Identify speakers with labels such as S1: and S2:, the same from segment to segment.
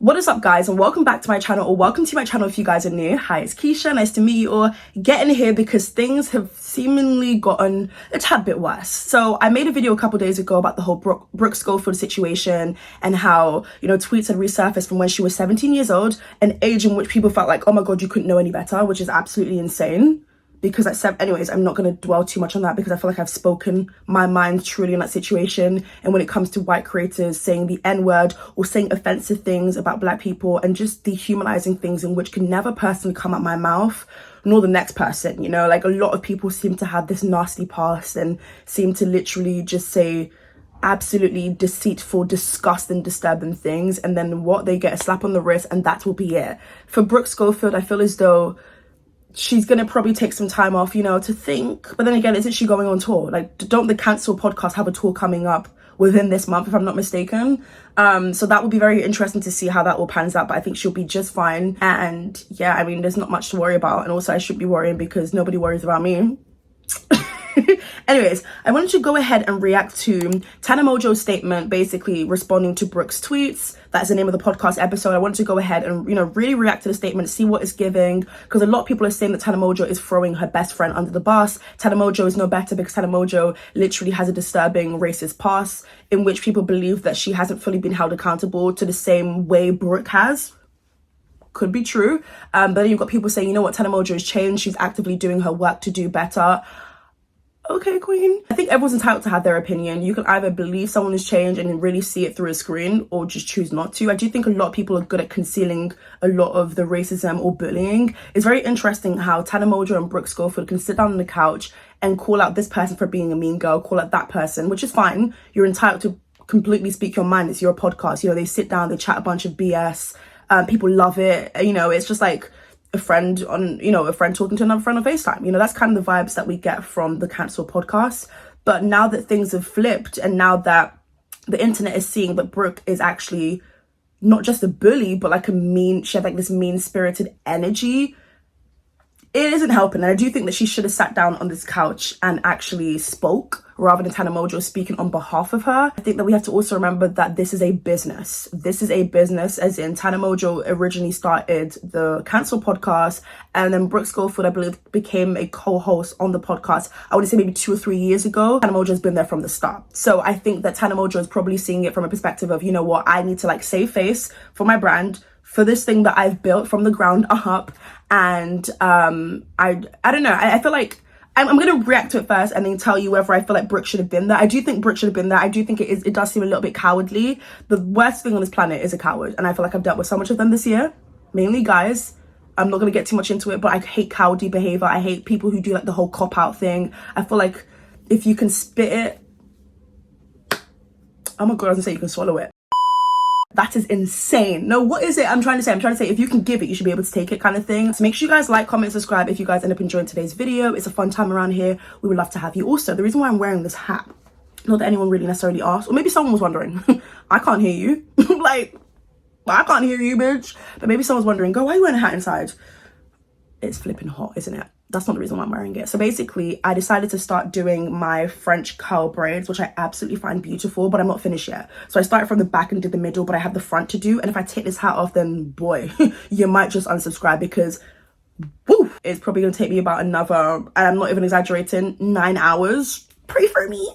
S1: What is up, guys, and welcome back to my channel, or welcome to my channel if you guys are new. Hi, it's Keisha. Nice to meet you all. Getting here because things have seemingly gotten a tad bit worse. So I made a video a couple days ago about the whole Brooke Schofield situation and how, tweets had resurfaced from when she was 17 years old, an age in which people felt like, oh my god, you couldn't know any better, which is absolutely insane. Because anyways, I'm not going to dwell too much on that because I feel like I've spoken my mind truly in that situation. And when it comes to white creators saying the N-word or saying offensive things about black people and just dehumanizing things in which can never personally come out my mouth, nor the next person, like a lot of people seem to have this nasty past and seem to literally just say absolutely deceitful, disgusting, disturbing things. And then they get a slap on the wrist and that will be it. For Brooke Schofield, I feel as though she's gonna probably take some time off, to think. But then again, isn't she going on tour? Like, don't the Cancel podcast have a tour coming up within this month, if I'm not mistaken? So that will be very interesting to see how that all pans out. But I think she'll be just fine. And yeah, I mean, there's not much to worry about. And also I should be worrying because nobody worries about me. Anyways, I wanted to go ahead and react to Tana Mongeau's statement, basically responding to Brooke's tweets. That's the name of the podcast episode. I wanted to go ahead and, really react to the statement, see what it's giving, because a lot of people are saying that Tana Mongeau is throwing her best friend under the bus. Tana Mongeau is no better because Tana Mongeau literally has a disturbing racist past in which people believe that she hasn't fully been held accountable to the same way Brooke has. Could be true. But then you've got people saying, Tana Mongeau has changed. She's actively doing her work to do better. Okay, queen. I think everyone's entitled to have their opinion. You can either believe someone has changed and really see it through a screen or just choose not to. I do think a lot of people are good at concealing a lot of the racism or bullying. It's very interesting how Tana Mongeau and Brooke Schofield can sit down on the couch and call out this person for being a mean girl, call out that person, which is fine. You're entitled to completely speak your mind. It's your podcast. They sit down, they chat a bunch of BS. People love it. It's just like a friend talking to another friend on FaceTime. That's kind of the vibes that we get from the Cancel podcast. But now that things have flipped and now that the internet is seeing that Brooke is actually not just a bully, but like she had like this mean-spirited energy, it isn't helping. And I do think that she should have sat down on this couch and actually spoke rather than Tana Mongeau speaking on behalf of her. I think that we have to also remember that this is a business. This is a business, as in Tana Mongeau originally started the Cancel podcast, and then Brooke Schofield, I believe, became a co-host on the podcast, I would say maybe 2 or 3 years ago. Tana Mongeau has been there from the start. So I think that Tana Mongeau is probably seeing it from a perspective of, I need to save face for my brand, for this thing that I've built from the ground up. And I don't know. I feel like I'm going to react to it first and then tell you whether I feel like Brooke should have been there. I do think Brooke should have been there. I do think it does seem a little bit cowardly. The worst thing on this planet is a coward. And I feel like I've dealt with so much of them this year, mainly guys. I'm not going to get too much into it, but I hate cowardly behavior. I hate people who do the whole cop-out thing. I feel like if you can spit it, oh my god, I was going to say you can swallow it. That is insane. No, what is it I'm trying to say? I'm trying to say if you can give it, you should be able to take it, kind of thing. So make sure you guys like, comment, subscribe if you guys end up enjoying today's video. It's a fun time around here. We would love to have you. Also, the reason why I'm wearing this hat, not that anyone really necessarily asked, or maybe someone was wondering. I can't hear you. I can't hear you, bitch. But maybe someone's wondering, girl, why are you wearing a hat inside? It's flipping hot, isn't it? That's not the reason why I'm wearing it. So basically, I decided to start doing my French curl braids, which I absolutely find beautiful, but I'm not finished yet. So I started from the back and did the middle, but I have the front to do. And if I take this hat off, then boy, you might just unsubscribe because woo, it's probably going to take me about another, and I'm not even exaggerating, 9 hours. Pray for me.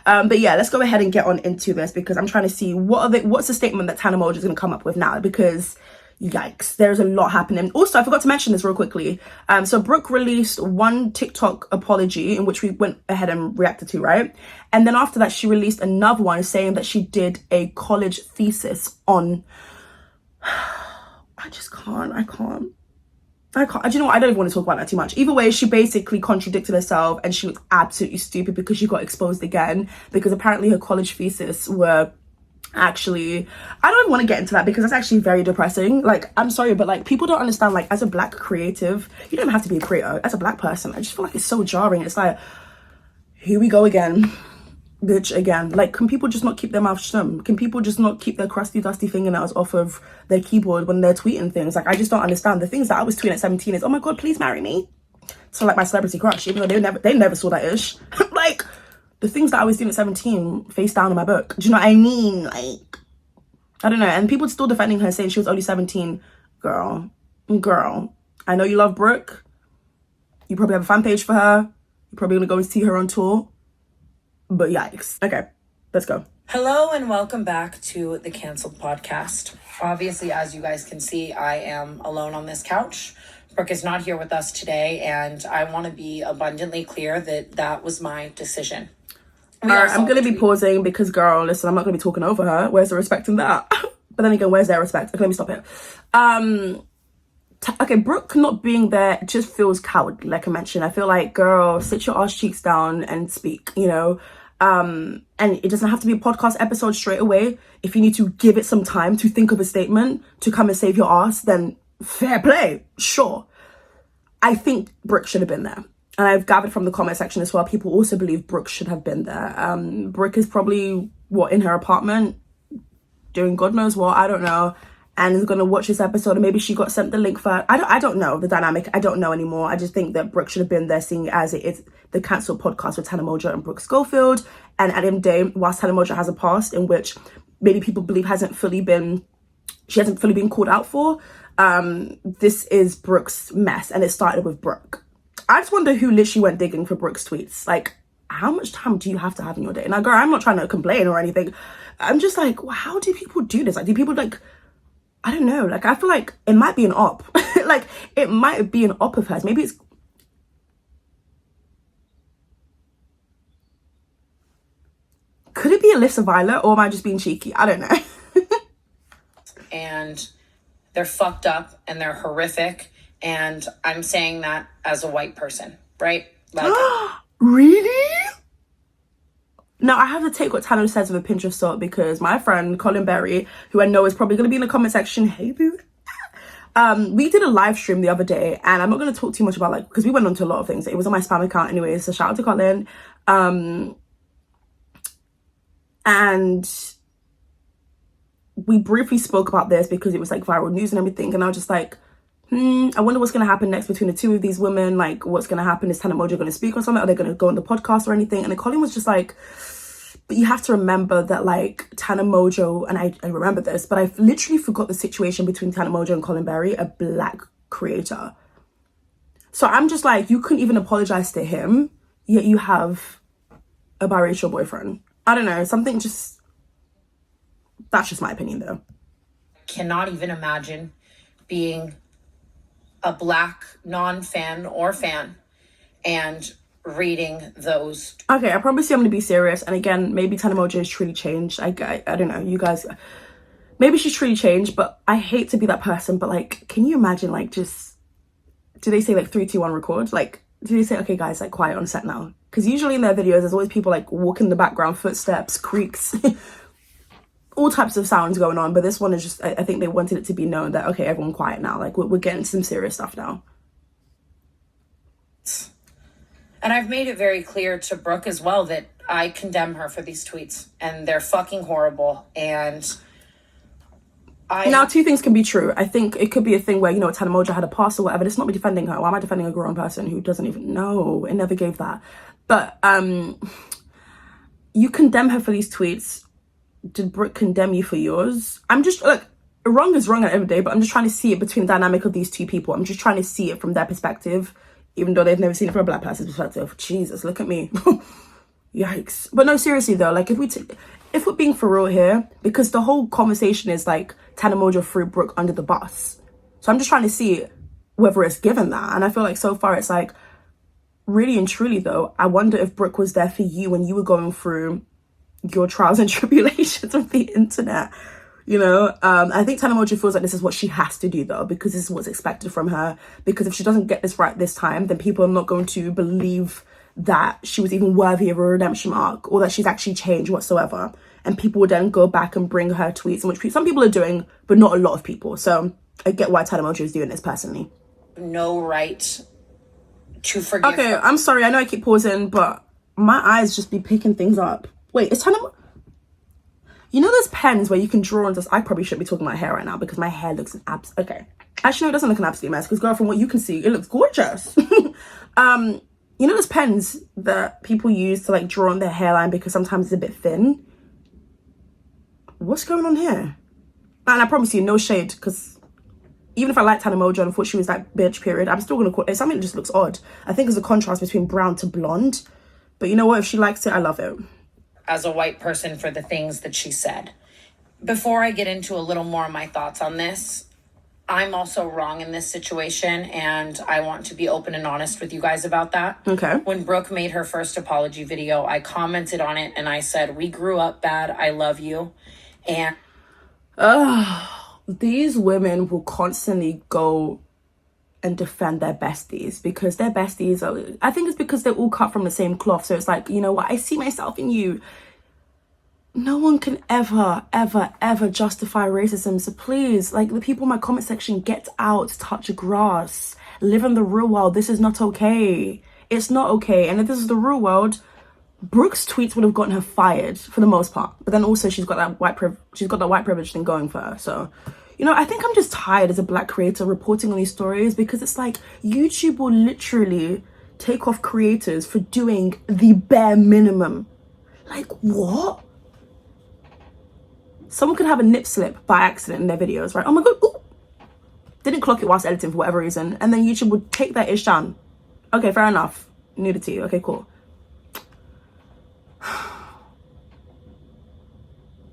S1: But yeah, let's go ahead and get on into this because I'm trying to see what's the statement that Tana Mongeau is going to come up with now, because yikes, there's a lot happening. Also, I forgot to mention this real quickly. So Brooke released one TikTok apology in which we went ahead and reacted to, right? And then after that, she released another one saying that she did a college thesis on I can't. Do you know what? I don't even want to talk about that too much. Either way, she basically contradicted herself and she was absolutely stupid because she got exposed again, because apparently her college thesis were actually, I don't even want to get into that because that's actually very depressing. I'm sorry, but people don't understand, as a black creative, you don't have to be a creator. As a black person, I just feel like it's so jarring. It's here we go again, bitch, again. Can people just not keep their mouth shut? Can people just not keep their crusty dusty fingernails off of their keyboard when they're tweeting things? I just don't understand. The things that I was tweeting at 17 is, oh my god, please marry me. So my celebrity crush, even though they never saw that ish. The things that I was doing at 17, face down in my book. Do you know what I mean? I don't know. And people still defending her, saying she was only 17. Girl, I know you love Brooke. You probably have a fan page for her. You're probably gonna go and see her on tour. But yikes. Okay, let's go.
S2: Hello and welcome back to the Cancelled Podcast. Obviously, as you guys can see, I am alone on this couch. Brooke is not here with us today, and I want to be abundantly clear that that was my decision.
S1: Alright, I'm gonna be pausing because, girl, listen, I'm not gonna be talking over her. Where's the respect in that? But then again, where's their respect? Okay, let me stop it. Okay, Brooke not being there just feels cowardly, like I mentioned. I feel like, girl, sit your ass cheeks down and speak, you know? And it doesn't have to be a podcast episode straight away. If you need to give it some time to think of a statement to come and save your ass, then fair play, sure. I think Brooke should have been there. And I've gathered from the comment section as well, people also believe Brooke should have been there. Brooke is probably, in her apartment, doing God knows what, I don't know, and is gonna watch this episode, and maybe she got sent the link for, I don't know the dynamic, I don't know anymore. I just think that Brooke should have been there, seeing as it is the Cancelled Podcast with Tana Mongeau and Brooke Schofield. And at the end of the day, whilst Tana Mongeau has a past in which maybe people believe she hasn't fully been called out for, this is Brooke's mess, and it started with Brooke. I just wonder who literally went digging for Brooke's tweets. Like, how much time do you have to have in your day? Now, girl, I'm not trying to complain or anything. I'm just like, how do people do this? Like, do people, like, I don't know. Like, I feel like it might be an op. Like, it might be an op of hers. Maybe it's... Could it be Alyssa Violet, or am I just being cheeky? I don't know.
S2: And they're fucked up and they're horrific. And I'm saying that as a white person, right? Like,
S1: really? Now, I have to take what Tana says with a pinch of salt, because my friend Colin Berry, who I know is probably going to be in the comment section, hey boo, we did a live stream the other day, and I'm not going to talk too much about, like, because we went on to a lot of things. It was on my spam account anyway, so shout out to Colin. And we briefly spoke about this because it was like viral news and everything, and I was just like, I wonder what's going to happen next between the two of these women. Like, what's going to happen? Is Tana Mongeau going to speak on something? Are they going to go on the podcast or anything? And then Colin was just like, but you have to remember that, like, Tana Mongeau, and I remember this, but I literally forgot the situation between Tana Mongeau and Colin Berry, a black creator. So I'm just like, you couldn't even apologize to him, yet you have a biracial boyfriend. I don't know, something just, that's just my opinion though.
S2: Cannot even imagine being a black non-fan or fan and reading those.
S1: Okay, I promise you I'm gonna be serious. And again, maybe Tana Mongeau is truly changed. I don't know, you guys, maybe she's truly changed, but I hate to be that person. But like, can you imagine, like, just, do they say like 3, 2, 1 record? Like, do they say, okay guys, like, quiet on set now? Because usually in their videos there's always people like walking in the background, footsteps, creaks, all types of sounds going on. But this one is just, I think they wanted it to be known that, okay, everyone quiet now, like, we're getting some serious stuff now.
S2: And I've made it very clear to Brooke as well that I condemn her for these tweets, and they're fucking horrible. And now, 2 things can be true. I think it could be a thing where, you know, Tana Mongeau had a past or whatever. It's not me defending her. Why am I defending a grown person who doesn't even know? It never gave that. But you condemn her for these tweets. Did Brooke condemn you for yours? I'm just, like, wrong is wrong at the end of the day, but I'm just trying to see it between the dynamic of these two people. I'm just trying to see it from their perspective, even though they've never seen it from a black person's perspective. Jesus, look at me. Yikes. But no, seriously though, like, if we're being for real here, because the whole conversation is like Tana Mongeau threw Brooke under the bus. So I'm just trying to see whether it's given that. And I feel like so far it's like, really and truly though, I wonder if Brooke was there for you when you were going through your trials and tribulations of the internet. You know, I think Tana Mongeau feels like this is what she has to do though, because this is what's expected from her. Because if she doesn't get this right this time, then people are not going to believe that she was even worthy of a redemption arc, or that she's actually changed whatsoever. And people will then go back and bring her tweets, which some people are doing, but not a lot of people. So I get why Tana Mongeau is doing this personally. No right to forgive
S1: Okay,
S2: her.
S1: I'm sorry, I know I keep pausing, but my eyes just be picking things up. Wait, is Tana... You know those pens where you can draw on this? I probably shouldn't be talking about hair right now because my hair looks an okay. Actually, no, it doesn't look an absolute mess because, girl, from what you can see, it looks gorgeous. You know those pens that people use to, like, draw on their hairline because sometimes it's a bit thin? What's going on here? And I promise you, no shade, because even if I like Tana Mongeau and I thought she was that bitch, period, I'm still going to call it something that just looks odd. I think it's a contrast between brown to blonde. But you know what? If she likes it, I love it.
S3: As a white person for the things that she said. Before I get into a little more of my thoughts on this, I'm also wrong in this situation, and I want to be open and honest with you guys about that.
S1: Okay.
S3: When Brooke made her first apology video, I commented on it and I said, we grew up bad, I love you. And
S1: these women will constantly go and defend their besties because their besties are, I think it's because they're all cut from the same cloth. So it's like, you know what, I see myself in you. No one can ever justify racism. So please, like, the people in my comment section, get out, touch grass, live in the real world. This is not okay. It's not okay. And if this is the real world, Brooke's tweets would have gotten her fired for the most part. But then also she's got that white privilege thing going for her. So, you know, I think I'm just tired as a black creator reporting on these stories, because it's like YouTube will literally take off creators for doing the bare minimum. Like, what? Someone could have a nip slip by accident in their videos, right? Oh my god, ooh. Didn't clock it whilst editing for whatever reason. And then YouTube would take that ish down. Okay, fair enough. Nudity, okay, cool.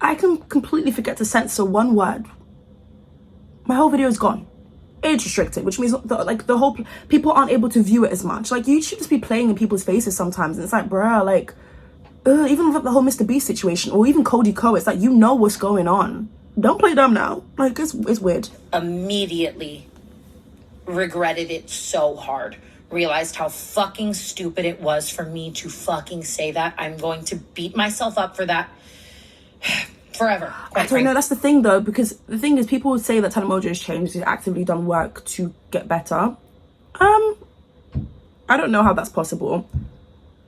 S1: I can completely forget to censor one word. My whole video is gone. Age restricted, which means the whole people aren't able to view it as much. Like, you should just be playing in people's faces sometimes, and it's like, bruh, like, even with the whole Mr. Beast situation, or even Cody Ko, it's like, you know what's going on. Don't play dumb now. Like, it's weird.
S3: Immediately regretted it so hard. Realized how fucking stupid it was for me to fucking say that. I'm going to beat myself up for that forever.
S1: I don't know, that's the thing though, because the thing is, people would say that Tana Mongeau has changed, she's actively done work to get better. I don't know how that's possible.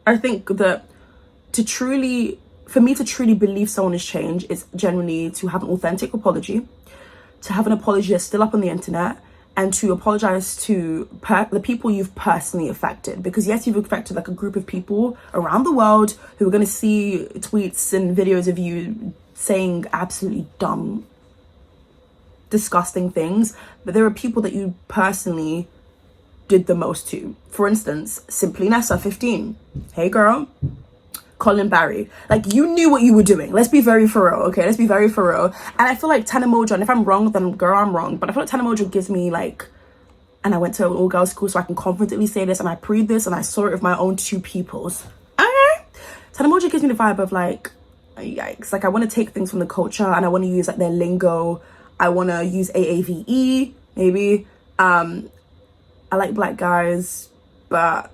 S1: I think that for me to truly believe someone has changed is generally to have an authentic apology, to have an apology that's still up on the internet, and to apologize to the people you've personally affected. Because yes, you've affected like a group of people around the world who are going to see tweets and videos of you saying absolutely dumb, disgusting things, but there are people that you personally did the most to. For instance, Simply Nessa 15. Hey girl. Colin Barry. Like, you knew what you were doing. Let's be very for real, okay? Let's be very for real. And I feel like Tana Mongeau, and if I'm wrong, then girl, I'm wrong. But I feel like Tana Mongeau gives me like, and I went to an all-girls school, so I can confidently say this, and I proved this, and I saw it with my own two peoples. Okay? Tana Mongeau gives me the vibe of like, yikes. Like, I want to take things from the culture, and I want to use like their lingo. I want to use AAVE, maybe. I like black guys, but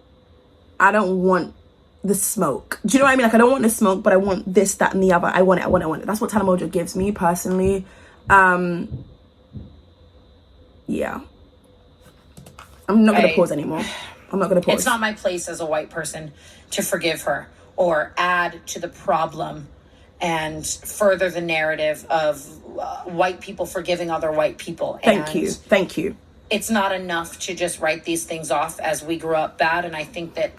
S1: I don't want the smoke. Do you know what I mean? Like, I don't want the smoke, but I want this, that, and the other. I want it. That's what Tana Mongeau gives me personally. Yeah. I'm not gonna pause anymore. I'm not gonna pause.
S3: It's not my place as a white person to forgive her or add to the problem and further the narrative of white people forgiving other white people.
S1: Thank you.
S3: It's not enough to just write these things off as we grew up bad, and I think that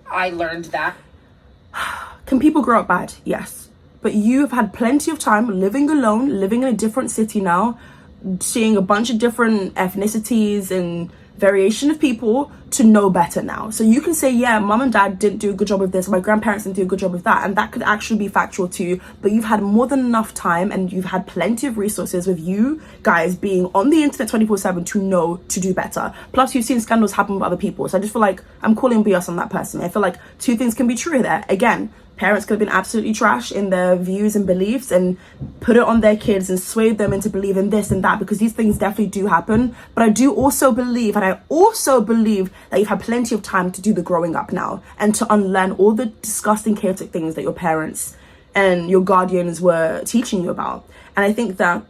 S3: I learned that.
S1: Can people grow up bad? Yes. But you've had plenty of time living alone, living in a different city now, seeing a bunch of different ethnicities and variation of people to know better now. So you can say, yeah, mom and dad didn't do a good job of this, my grandparents didn't do a good job of that, and that could actually be factual too. But you've had more than enough time, and you've had plenty of resources with you guys being on the internet 24/7 to know to do better. Plus, you've seen scandals happen with other people. So I just feel like I'm calling BS on that person. I feel like two things can be true there. Again, parents could have been absolutely trash in their views and beliefs and put it on their kids and swayed them into believing this and that, because these things definitely do happen. But I do also believe, and I also believe that you've had plenty of time to do the growing up now and to unlearn all the disgusting, chaotic things that your parents and your guardians were teaching you about. And I think that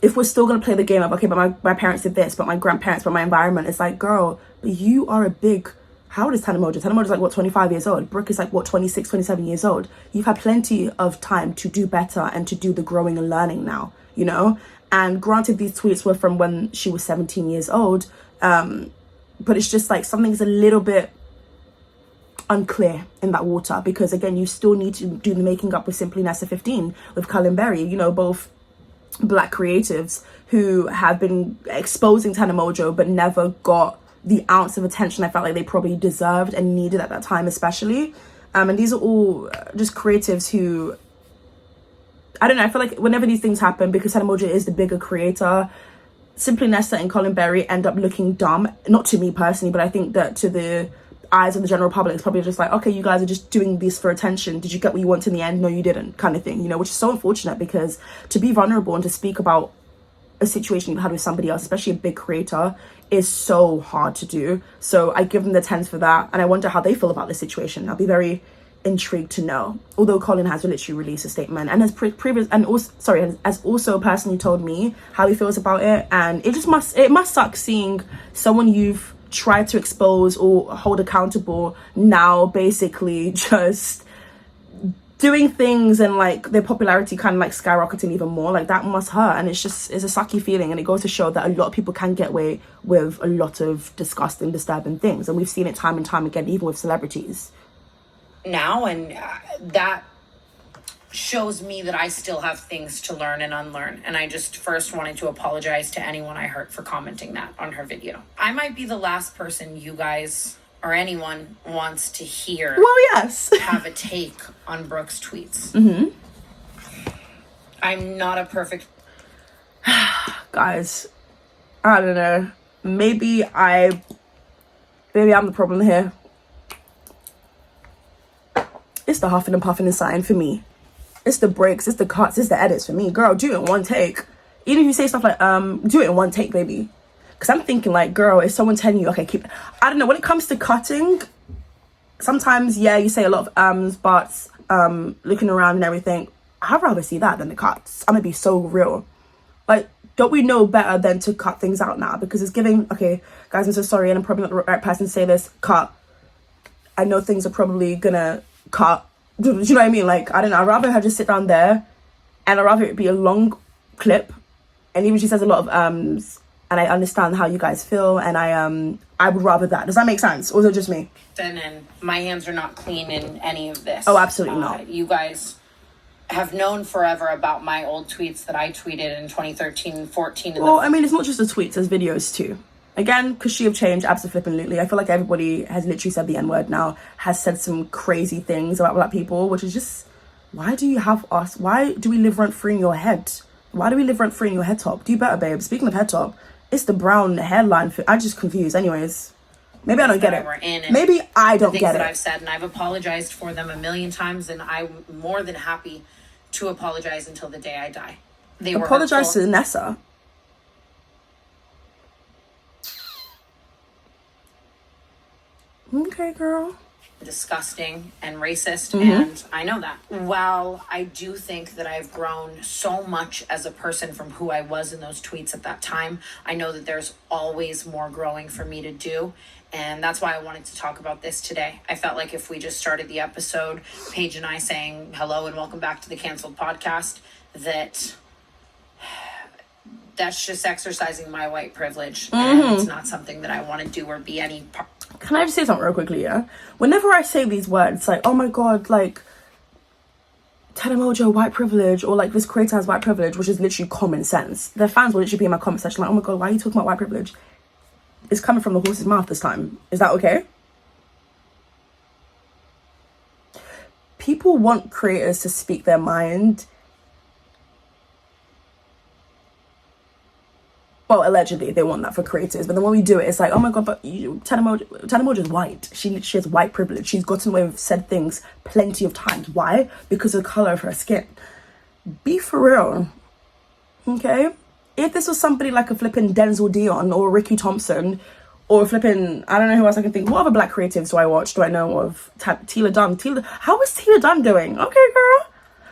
S1: if we're still going to play the game of, okay, but my parents did this, but my grandparents, but my environment, it's like, girl, but you are a big... How old is Tana Mongeau? Tana Mongeau is like, what, 25 years old? Brooke is like, what, 26, 27 years old? You've had plenty of time to do better and to do the growing and learning now, you know? And granted, these tweets were from when she was 17 years old, but it's just like something's a little bit unclear in that water, because again, you still need to do the making up with Simply Nessa 15, with Colin Berry, you know, both
S2: black creatives who have been exposing Tana Mongeau but never got the ounce of attention I felt like they probably deserved and needed at that time, especially. And these are all just creatives who, I don't know, I feel like whenever these things happen, because Tana Mongeau is the bigger creator, Simply Nesta and Colin Berry end up looking dumb. Not to me personally, but I think that to the eyes of the general public, it's probably just like, okay, you guys are just doing this for attention. Did you get what you want in the end? No, you didn't, kind of thing, you know, which is so unfortunate, because to be vulnerable and to speak about a situation you've had with somebody else, especially a big creator, is so hard to do. So I give them the 10s for that, and I wonder how they feel about this situation. I'll be very intrigued to know. Although Colin has literally released a statement and has also personally told me how he feels about it, and it must suck seeing someone you've tried to expose or hold accountable now basically just doing things and like their popularity kind of like skyrocketing even more. Like, that must hurt, and it's a sucky feeling, and it goes to show that a lot of people can get away with a lot of disgusting, disturbing things, and we've seen it time and time again, even with celebrities
S3: now. And that shows me that I still have things to learn and unlearn. And I just first wanted to apologize to anyone I hurt for commenting that on her video. I might be the last person you guys or anyone wants to hear.
S2: Well, yes.
S3: Have a take on Brooke's tweets. I'm not a perfect...
S2: Guys, I don't know. Maybe I'm the problem here. It's the huffing and puffing and sighing for me. It's the breaks, it's the cuts, it's the edits for me. Girl, do it in one take. Even if you say stuff like, do it in one take, baby. Because I'm thinking like, girl, is someone telling you, okay, I don't know, when it comes to cutting, sometimes, yeah, you say a lot of buts, looking around and everything. I'd rather see that than the cuts. I'm gonna be so real. Like, don't we know better than to cut things out now? Because it's giving, okay, guys, I'm so sorry, and I'm probably not the right person to say this, cut. I know things are probably gonna cut. Do you know what I mean? Like, I don't know, I'd rather her just sit down there, and I'd rather it be a long clip, and even she says a lot of and I understand how you guys feel, and I would rather that. Does that make sense? Or is it just me?
S3: And my hands are not clean in any of this.
S2: Oh, absolutely not.
S3: You guys have known forever about my old tweets that I tweeted in 2013 and 14.
S2: Well, I mean, it's not just the tweets, there's videos too. Again, could she have changed? Absolutely. I feel like everybody has literally said the N-word now, has said some crazy things about black people, which is just, why do you have us? Why do we live rent-free in your head? Why do we live rent-free in your head top? Do better, babe. Speaking of head top, it's the brown hairline. I'm just confused. Anyways, maybe I don't get it. Maybe I don't get it.
S3: I've said, and I've apologized for them a million times, and I'm more than happy to apologize until the day I die. They
S2: apologize to Nessa. Okay, girl.
S3: Disgusting and racist, and I know that. While I do think that I've grown so much as a person from who I was in those tweets at that time, I know that there's always more growing for me to do, and that's why I wanted to talk about this today. I felt like if we just started the episode, Paige and I saying hello and welcome back to the Canceled Podcast, that's just exercising my white privilege, and it's not something that I want to do or be any part.
S2: Can I just say something real quickly, yeah? Whenever I say these words, like, oh my god, like, Tana Mongeau, white privilege, or like, this creator has white privilege, which is literally common sense. Their fans will literally be in my comment section like, oh my god, why are you talking about white privilege? It's coming from the horse's mouth this time. Is that okay? People want creators to speak their mind. Well, allegedly, they want that for creators. But then when we do it, it's like, oh my god, but Tana Mongeau is white. She has white privilege. She's gotten away with said things plenty of times. Why? Because of the colour of her skin. Be for real. Okay? If this was somebody like a flipping Denzel Dion or Ricky Thompson or flipping, I don't know who else I can think. What other black creatives do I watch? Do I know of? Tila Dunn. How is Tila Dunn doing? Okay, girl.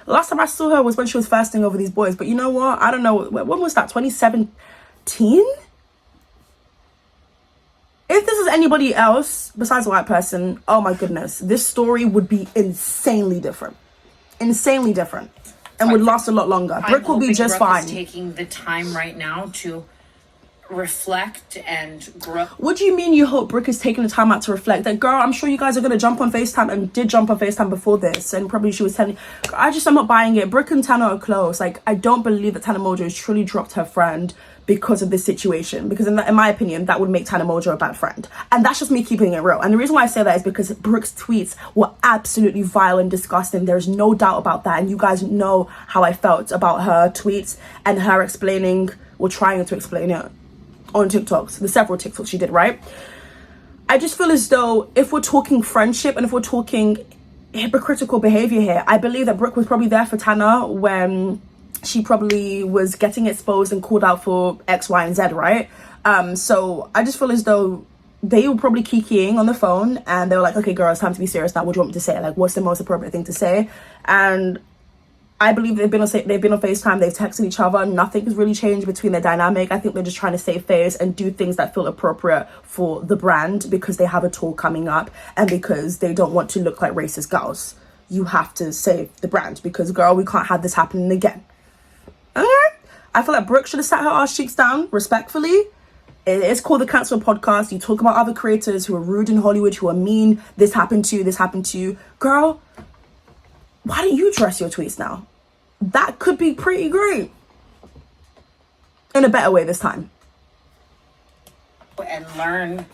S2: Last time I saw her was when she was fasting over these boys. But you know what? I don't know. When was that? 2017? If this is anybody else besides a white person, oh my goodness, this story would be insanely different, and would last a lot longer. Brooke will be just fine.
S3: Taking the time right now to reflect and grow.
S1: What do you mean you hope Brooke is taking the time out to reflect? Like, girl, I'm sure you guys are going to jump on FaceTime and did jump on FaceTime before this. And probably she was telling... I'm not buying it. Brooke and Tana are close. Like, I don't believe that Tana Mongeau has truly dropped her friend because of this situation. Because in my opinion, that would make Tana Mongeau a bad friend. And that's just me keeping it real. And the reason why I say that is because Brooke's tweets were absolutely vile and disgusting. There's no doubt about that. And you guys know how I felt about her tweets and her explaining or trying to explain it on TikToks, the several TikToks she did, right? I just feel as though if we're talking friendship and if we're talking hypocritical behavior here, I believe that Brooke was probably there for Tana when she probably was getting exposed and called out for X, Y, and Z, right? So I just feel as though they were probably kikiing on the phone and they were like, okay, girl, it's time to be serious now. What do you want me to say? Like, what's the most appropriate thing to say? And I believe they've been on FaceTime, they've texted each other. Nothing has really changed between their dynamic. I think they're just trying to save face and do things that feel appropriate for the brand because they have a tour coming up and because they don't want to look like racist girls. You have to save the brand because, girl, we can't have this happening again. Okay? I feel like Brooke should have sat her ass cheeks down, respectfully. It's called the Cancel Podcast. You talk about other creators who are rude in Hollywood, who are mean. This happened to you. Girl, why don't you address your tweets now? That could be pretty great. In a better way this time.
S3: And learn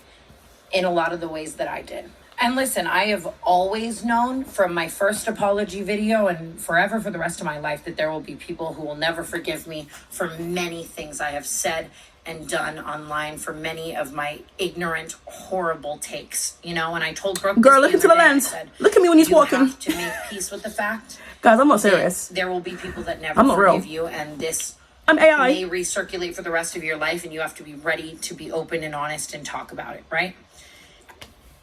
S3: in a lot of the ways that I did. And listen, I have always known from my first apology video and forever for the rest of my life that there will be people who will never forgive me for many things I have said and done online, for many of my ignorant, horrible takes. You know, and I told Brooke,
S1: girl, look into the lens. Look at me when you're walking.
S3: You have to make peace with the fact,
S1: guys, I'm not serious.
S3: There will be people that never forgive you, and this
S1: I'm AI.
S3: may recirculate for the rest of your life, and you have to be ready to be open and honest and talk about it, right?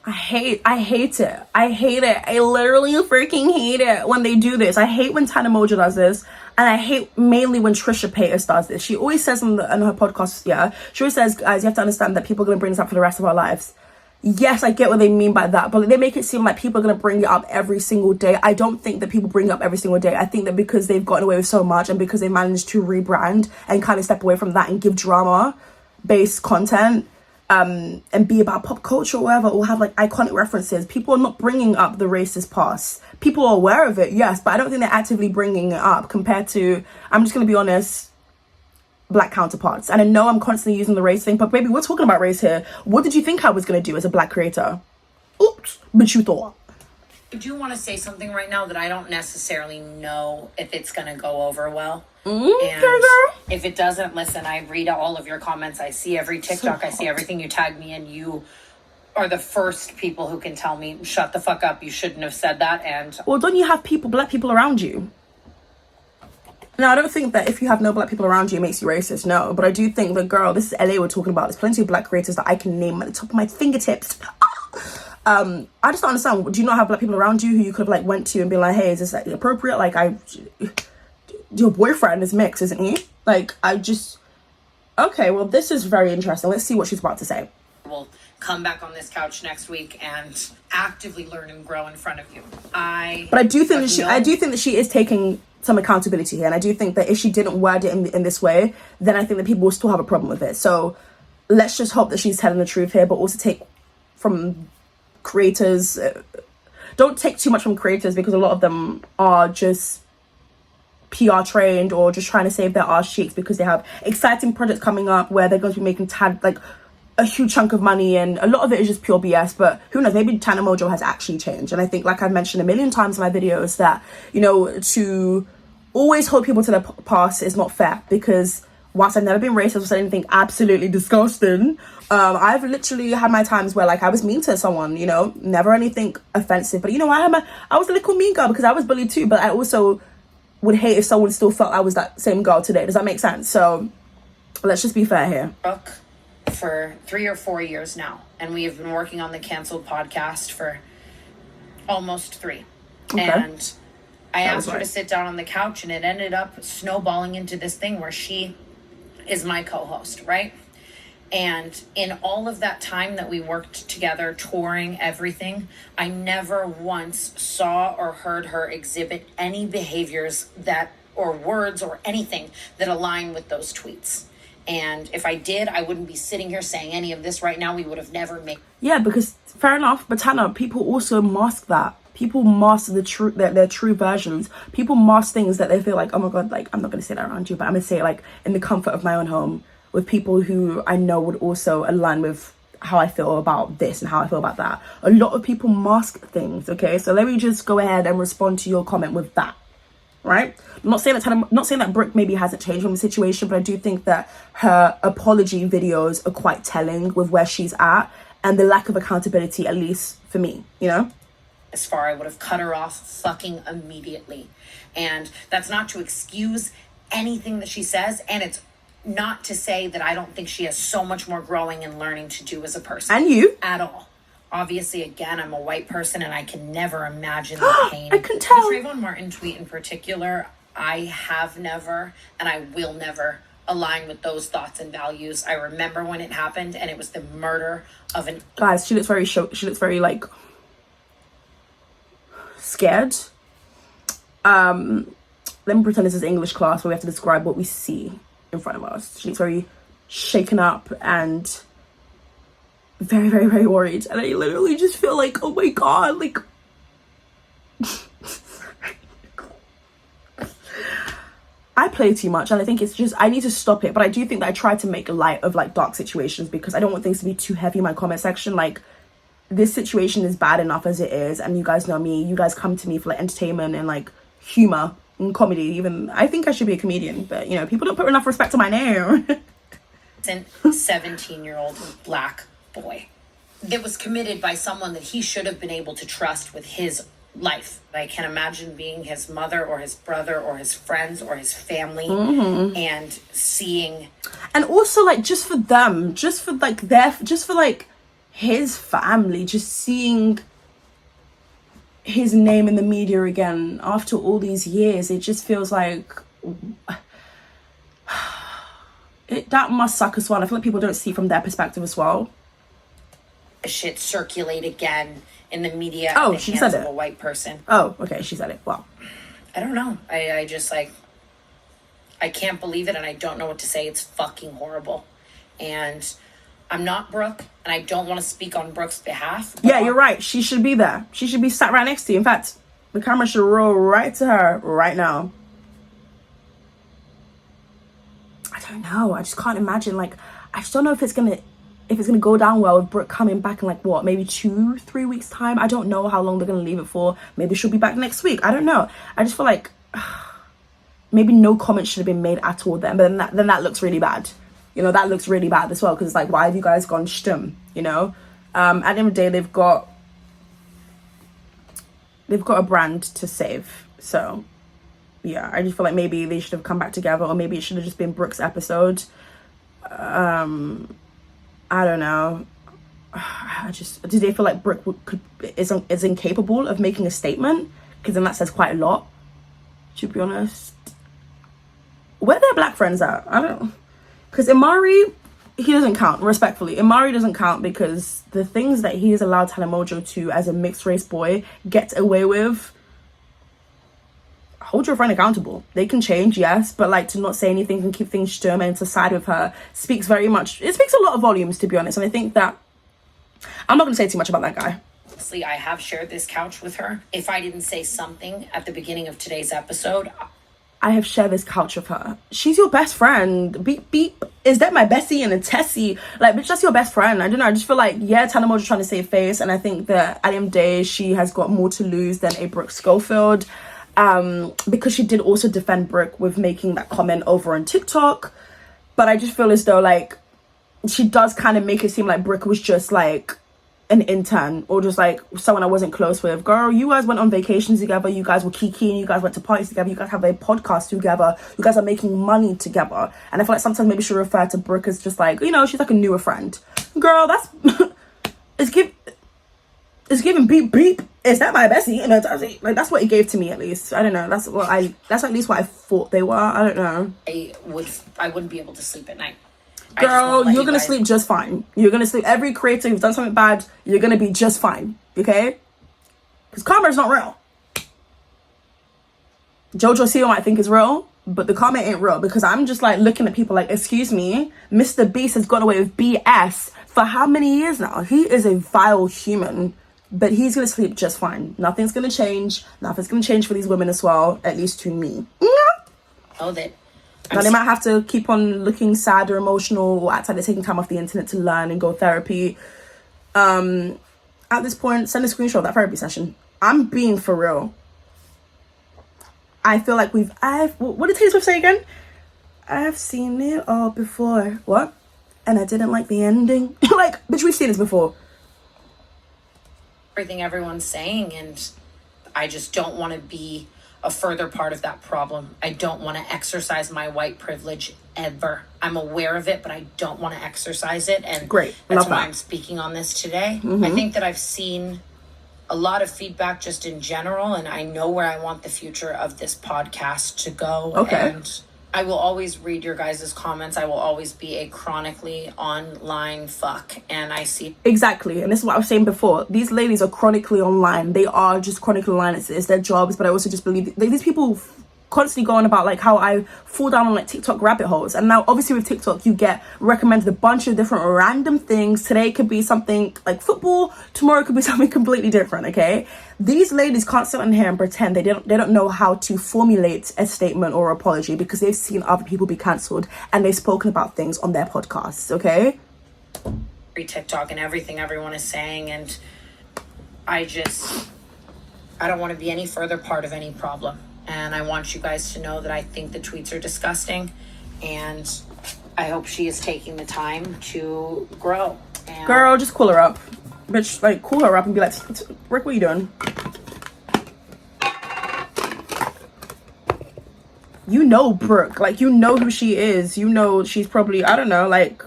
S1: I hate it. I literally freaking hate it when they do this. I hate when Tana Mongeau does this. And I hate mainly when Trisha Paytas does this. She always says on her podcast, she always says, guys, you have to understand that people are going to bring this up for the rest of our lives. Yes, I get what they mean by that. But they make it seem like people are going to bring it up every single day. I don't think that people bring it up every single day. I think that because they've gotten away with so much and because they managed to rebrand and kind of step away from that and give drama-based content, and be about pop culture or whatever, or have like iconic references. People are not bringing up the racist past. People are aware of it, yes, but I don't think they're actively bringing it up compared to, I'm just going to be honest, black counterparts. And I know I'm constantly using the race thing, but baby, we're talking about race here. What did you think I was going to do as a black creator? Oops, but you thought.
S3: I do want to say something right now that I don't necessarily know if it's going to go over well. And if it doesn't, listen, I read all of your comments. I see every TikTok. I see everything you tag me in. You are the first people who can tell me, shut the fuck up. You shouldn't have said that. And
S1: well, don't you have black people around you? No, I don't think that if you have no black people around you, it makes you racist. No, but I do think that, girl, this is LA we're talking about. There's plenty of black creators that I can name at the top of my fingertips. I just don't understand. Do you not have black people around you who you could have like went to and be like, hey, is this like appropriate? Like, your boyfriend is mixed, isn't he? Like, okay, well, this is very interesting. Let's see what she's about to say.
S3: We'll come back on this couch next week and actively learn and grow in front of you. But
S1: I do think that she is taking some accountability here, and I do think that if she didn't word it in this way, then I think that people will still have a problem with it. So let's just hope that she's telling the truth here, but also take from creators. Don't take too much from creators because a lot of them are just PR trained or just trying to save their arse cheeks because they have exciting projects coming up where they're going to be making like a huge chunk of money, and a lot of it is just pure BS. But who knows, maybe Tana Mongeau has actually changed. And I think, like I've mentioned a million times in my videos, that, you know, to always hold people to their past is not fair, because whilst I've never been racist or said anything absolutely disgusting, I've literally had my times where like I was mean to someone, you know, never anything offensive, but you know, I was a little mean girl because I was bullied too, but I also would hate if someone still felt I was that same girl today. Does that make sense? So let's just be fair here.
S3: For 3 or 4 years now, and we have been working on the Canceled podcast for almost 3. Okay. And I asked her to sit down on the couch, and it ended up snowballing into this thing where she is my co-host, right? And in all of that time that we worked together, touring, everything, I never once saw or heard her exhibit any behaviors that, or words or anything that align with those tweets. And if I did, I wouldn't be sitting here saying any of this right now. We would have never made.
S2: Yeah, because fair enough, but Tana, people also mask that. People mask the true, their true versions. People mask things that they feel like, oh my god, like I'm not gonna say that around you, but I'm gonna say it like in the comfort of my own home with people who I know would also align with how I feel about this and how I feel about that. A lot of people mask things, okay? So let me just go ahead and respond to your comment with that. Right? I'm not saying that Brooke maybe hasn't changed from the situation, but I do think that her apology videos are quite telling with where she's at and the lack of accountability, at least for me, you know?
S3: As far, I would have cut her off fucking immediately. And that's not to excuse anything that she says, and it's not to say that I don't think she has so much more growing and learning to do as a person.
S2: And you?
S3: At all. Obviously, again, I'm a white person and I can never imagine the pain.
S2: I can tell.
S3: The Trayvon Martin tweet in particular, I have never and I will never align with those thoughts and values. I remember when it happened and it was the murder of an...
S2: Guys, she looks very like scared. Let me pretend this is English class where we have to describe what we see in front of us. She looks very shaken up and very, very, very worried. And I literally just feel like, oh my god, like I play too much, and I think it's just, I need to stop it. But I do think that I try to make light of like dark situations because I don't want things to be too heavy in my comment section. Like, this situation is bad enough as it is, and you guys know me, you guys come to me for like entertainment and like humor and comedy. Even I think I should be a comedian, but you know, people don't put enough respect to my name.
S3: 17-year-old black boy that was committed by someone that he should have been able to trust with his life. I can imagine being his mother or his brother or his friends or his family and seeing,
S2: and also like just for them, just for like his family, just seeing his name in the media again after all these years, it just feels like that must suck as well. I feel like people don't see from their perspective as well.
S3: Shit circulate again in the media.
S2: Oh, she said it.
S3: Of a white person.
S2: Oh, okay, she said it. Well,
S3: I don't know. I just like, I can't believe it, and I don't know what to say. It's fucking horrible, and I'm not Brooke, and I don't want to speak on Brooke's behalf.
S2: Yeah, you're right. She should be there. She should be sat right next to you. In fact, the camera should roll right to her right now. I don't know. I just can't imagine. Like, I just don't know if it's gonna go down well with Brooke coming back in like what, maybe 2-3 weeks time. I don't know how long they're gonna leave it for. Maybe she'll be back next week. I don't know. I just feel like maybe no comment should have been made at all then. But then that looks really bad. You know, that looks really bad as well, because it's like, why have you guys gone stum? You know, at the end of the day, they've got a brand to save. So yeah, I just feel like maybe they should have come back together, or maybe it should have just been Brooke's episode. I don't know. Do they feel like Brooke is incapable of making a statement? Because then that says quite a lot, to be honest. Where are their black friends at? I don't know. Because Imari, he doesn't count, respectfully. Imari doesn't count because the things that he is allowed Tana Mongeau to, as a mixed race boy, get away with, hold your friend accountable. They can change, yes, but like to not say anything and keep things stum and to side with her speaks a lot of volumes, to be honest. And I think that I'm not going to say too much about that guy.
S3: Honestly, I have shared this couch with her. If I didn't say something at the beginning of today's episode,
S2: I have shared this couch with her. She's your best friend. Beep, beep. Is that my bestie and a Tessie? Like, bitch, that's your best friend. I don't know. I just feel like, yeah, Tana Mongeau's trying to save face. And I think that at the end of the day, she has got more to lose than a Brooke Schofield. Because she did also defend Brooke with making that comment over on TikTok. But I just feel as though, like, she does kind of make it seem like Brooke was just, like, an intern or just, like, someone I wasn't close with. Girl, you guys went on vacations together. You guys were kikiing. You guys went to parties together. You guys have a podcast together. You guys are making money together. And I feel like sometimes maybe she refer to Brooke as just, like, you know, she's like a newer friend. Girl, that's... It's giving beep beep. Is that my bestie? And like, that's what it gave to me, at least. I don't know. That's at least what I thought they were. I don't know.
S3: I wouldn't be able to sleep at night.
S2: Girl, you're gonna sleep just fine. You're gonna sleep. Every creator who's done something bad, you're gonna be just fine. Okay? Because karma's not real. Jojo Seal might think it's real,
S1: but the karma ain't real, because I'm just like looking at people like, excuse me, Mr. Beast has gone away with BS for how many years now? He is a vile human, but he's gonna sleep just fine. Nothing's gonna change. Nothing's gonna change for these women as well, at least to me.
S3: Oh, that.
S1: Now they might have to keep on looking sad or emotional or act like they're taking time off the internet to learn and go therapy. At this point, send a screenshot of that therapy session. I'm being for real. I feel like what did Taylor Swift say again? I've seen it all before. What? And I didn't like the ending. Like, bitch, we've seen this before.
S3: Everything everyone's saying, and I just don't want to be a further part of that problem. I don't want to exercise my white privilege ever. I'm aware of it, but I don't want to exercise it. And
S1: great.
S3: That's
S1: Love
S3: why
S1: that.
S3: I'm speaking on this today. I think that I've seen a lot of feedback just in general, and I know where I want the future of this podcast to go.
S1: Okay.
S3: And I will always read your guys' comments. I will always be a chronically online fuck. And I see...
S1: Exactly. And this is what I was saying before. These ladies are chronically online. They are just chronically online. It's their jobs. But I also just believe these people constantly going about like how I fall down on like TikTok rabbit holes. And now obviously with TikTok you get recommended a bunch of different random things. Today could be something like football, tomorrow could be something completely different. Okay, these ladies can't sit on here and pretend they don't know how to formulate a statement or apology, because they've seen other people be cancelled and they've spoken about things on their podcasts. Okay,
S3: TikTok and everything everyone is saying, and I don't want to be any further part of any problem. And I want you guys to know that I think the tweets are disgusting, and I hope she is taking the time to grow. And
S1: girl, just call her up, bitch. Like, call her up and be like, Rick, what are you doing? You know Brooke, like, you know who she is. You know she's probably, I don't know, like,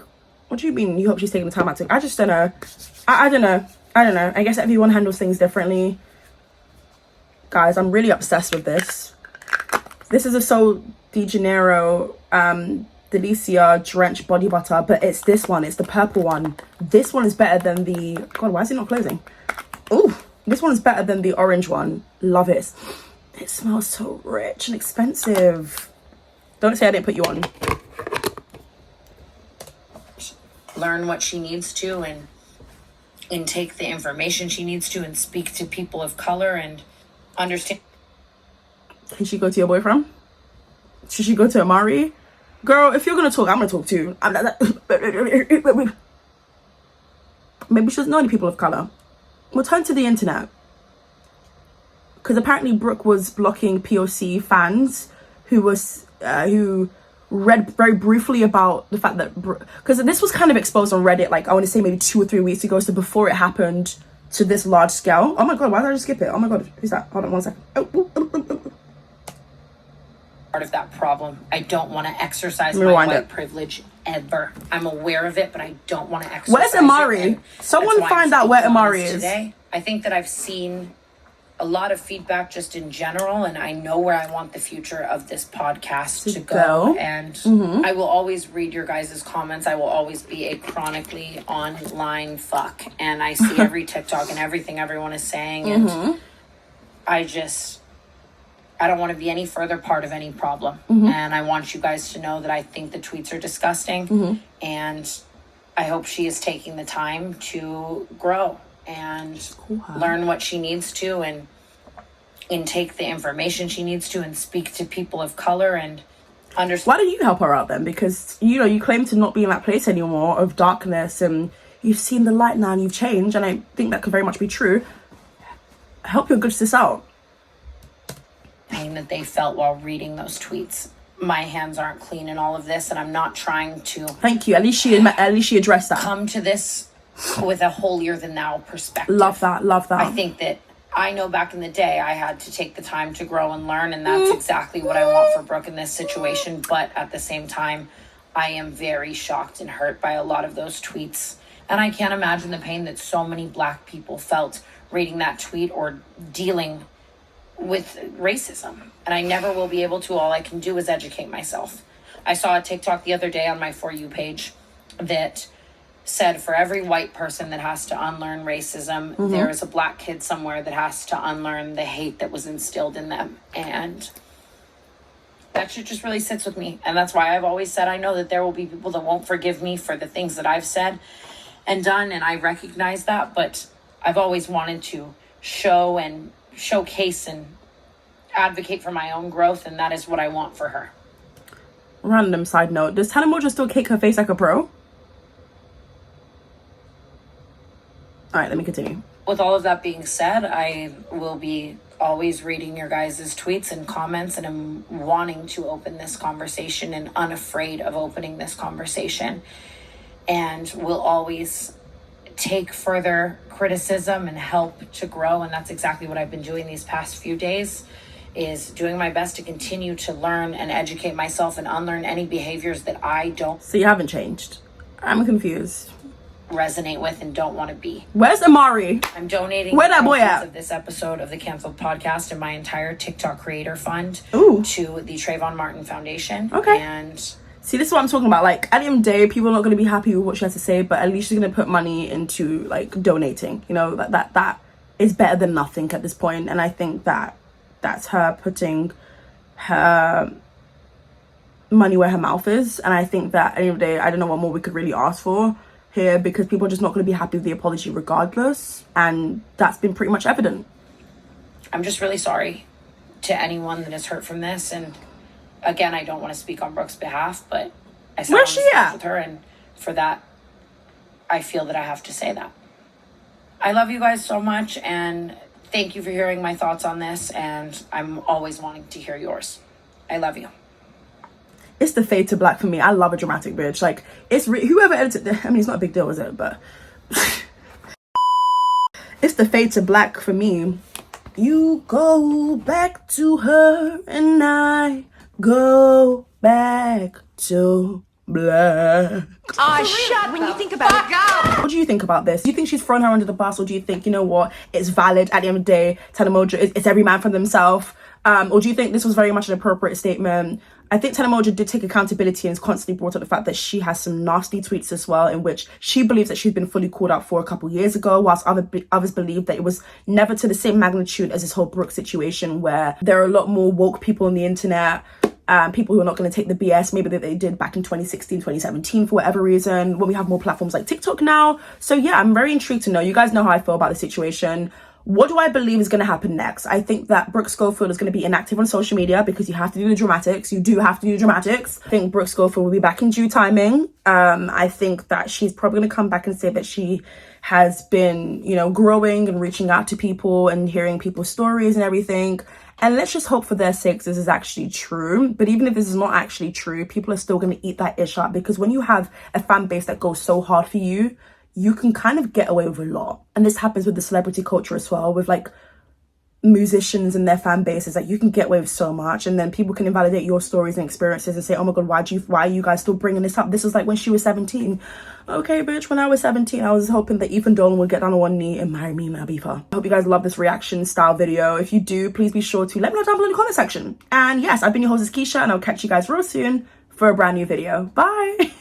S1: what do you mean you hope she's taking the time out to... I just don't know. I don't know. I guess everyone handles things differently. Guys, I'm really obsessed with this. This is a Sol de Janeiro Delicia Drenched Body Butter, but it's this one. It's the purple one. This one is better than the... God, why is it not closing? Ooh, this one is better than the orange one. Love it. It smells so rich and expensive. Don't say I didn't put you on.
S3: learn what she needs to and intake the information she needs to and speak to people of color and understand.
S1: Can she go to your boyfriend? Should she go to Amari? Girl, if you're gonna talk, I'm gonna talk too. Maybe she doesn't know any people of color. We'll turn to the internet. Because apparently Brooke was blocking POC fans who read very briefly about the fact that because this was kind of exposed on Reddit, like I want to say maybe 2 or 3 weeks ago, so before it happened to this large scale. Oh my god, why did I just skip it? Oh my god, who's that? Hold on 1 second.
S3: Part of that problem. I don't want to exercise my white privilege ever. I'm aware of it, but I don't want to exercise.
S1: Where's Amari? Someone find out where Amari is.
S3: Today, I think that I've seen a lot of feedback just in general, and I know where I want the future of this podcast to go. And I will always read your guys' comments. I will always be a chronically online fuck, and I see every TikTok and everything everyone is saying, and I don't want to be any further part of any problem. And I want you guys to know that I think the tweets are disgusting, and I hope she is taking the time to grow and learn what she needs to and intake the information she needs to and speak to people of color and understand.
S1: Why don't you help her out then? Because, you know, you claim to not be in that place anymore of darkness, and you've seen the light now and you've changed, and I think that could very much be true. Help your good sis out.
S3: Pain that they felt while reading those tweets. My hands aren't clean in all of this, and I'm not trying to...
S1: Thank you. At least she addressed that.
S3: ...come to this with a holier than thou perspective.
S1: Love that.
S3: I think that I know back in the day I had to take the time to grow and learn, and that's exactly what I want for Brooke in this situation. But at the same time, I am very shocked and hurt by a lot of those tweets. And I can't imagine the pain that so many Black people felt reading that tweet or dealing with racism. And I never will be able to. All I can do is educate myself. I saw a TikTok the other day on my For You page that said for every white person that has to unlearn racism, there is a Black kid somewhere that has to unlearn the hate that was instilled in them. And that shit just really sits with me. And that's why I've always said I know that there will be people that won't forgive me for the things that I've said and done, and I recognize that, but I've always wanted to show and showcase and advocate for my own growth, and that is what I want for her.
S2: Random side note, does Tana Mongeau still cake her face like a pro? All right, let me continue.
S3: With all of that being said, I will be always reading your guys' tweets and comments, and I'm wanting to open this conversation and unafraid of opening this conversation. And will always take further criticism and help to grow. And that's exactly what I've been doing these past few days, is doing my best to continue to learn and educate myself and unlearn any behaviors that I don't.
S2: So you haven't changed. I'm confused.
S3: Resonate with and don't want to be.
S2: Where's Amari?
S3: I'm donating
S2: where that boy at?
S3: Of this episode of the Canceled Podcast and my entire TikTok creator fund
S2: Ooh.
S3: to the Trayvon Martin Foundation.
S2: Okay.
S3: And
S2: see, this is what I'm talking about. Like, at the end of the day, people are not going to be happy with what she has to say, but at least she's going to put money into, like, donating. You know, that is better than nothing at this point. And I think that's her putting her money where her mouth is. And I think that at the end of the day, I don't know what more we could really ask for here, because people are just not going to be happy with the apology regardless. And that's been pretty much evident.
S3: I'm just really sorry to anyone that is hurt from this. And again, I don't want to speak on Brooke's behalf, but I sat on
S2: Where's she
S3: stage
S2: at?
S3: with her, and for that, I feel that I have to say that. I love you guys so much, and thank you for hearing my thoughts on this, and I'm always wanting to hear yours. I love you.
S2: It's the fade to black for me. I love a dramatic bitch. Like, it's whoever edited it. I mean, it's not a big deal, is it? But it's the fade to black for me. You go back to her and I go back to black.
S4: Shut when you think about it.
S2: What do you think about this? Do you think she's thrown her under the bus, or do you think, you know what, it's valid at the end of the day? Tana Mongeau, it's every man for themselves. Or do you think this was very much an appropriate statement? I think Tana Mongeau did take accountability and has constantly brought up the fact that she has some nasty tweets as well, in which she believes that she's been fully called out for a couple years ago, whilst others believe that it was never to the same magnitude as this whole Brooke situation, where there are a lot more woke people on the internet, people who are not going to take the BS maybe that they did back in 2016, 2017 for whatever reason, when we have more platforms like TikTok now. So yeah, I'm very intrigued to know. You guys know how I feel about the situation. What do I believe is going to happen next? I think that Brooke Schofield is going to be inactive on social media, because you have to do the dramatics. You do have to do the dramatics. I think Brooke Schofield will be back in due timing. I think that she's probably going to come back and say that she has been, you know, growing and reaching out to people and hearing people's stories and everything. And let's just hope for their sakes this is actually true. But even if this is not actually true, people are still going to eat that ish up, because when you have a fan base that goes so hard for you, you can kind of get away with a lot. And this happens with the celebrity culture as well, with like musicians and their fan bases. Like, you can get away with so much, and then people can invalidate your stories and experiences and say, oh my god, why are you guys still bringing this up? This was like when she was 17. Okay, bitch, when I was 17, I was hoping that Ethan Dolan would get down on one knee and marry me, my beeper. I hope you guys love this reaction style video. If you do, please be sure to let me know down below in the comment section. And yes, I've been your host, Itzkeisha, and I'll catch you guys real soon for a brand new video. Bye.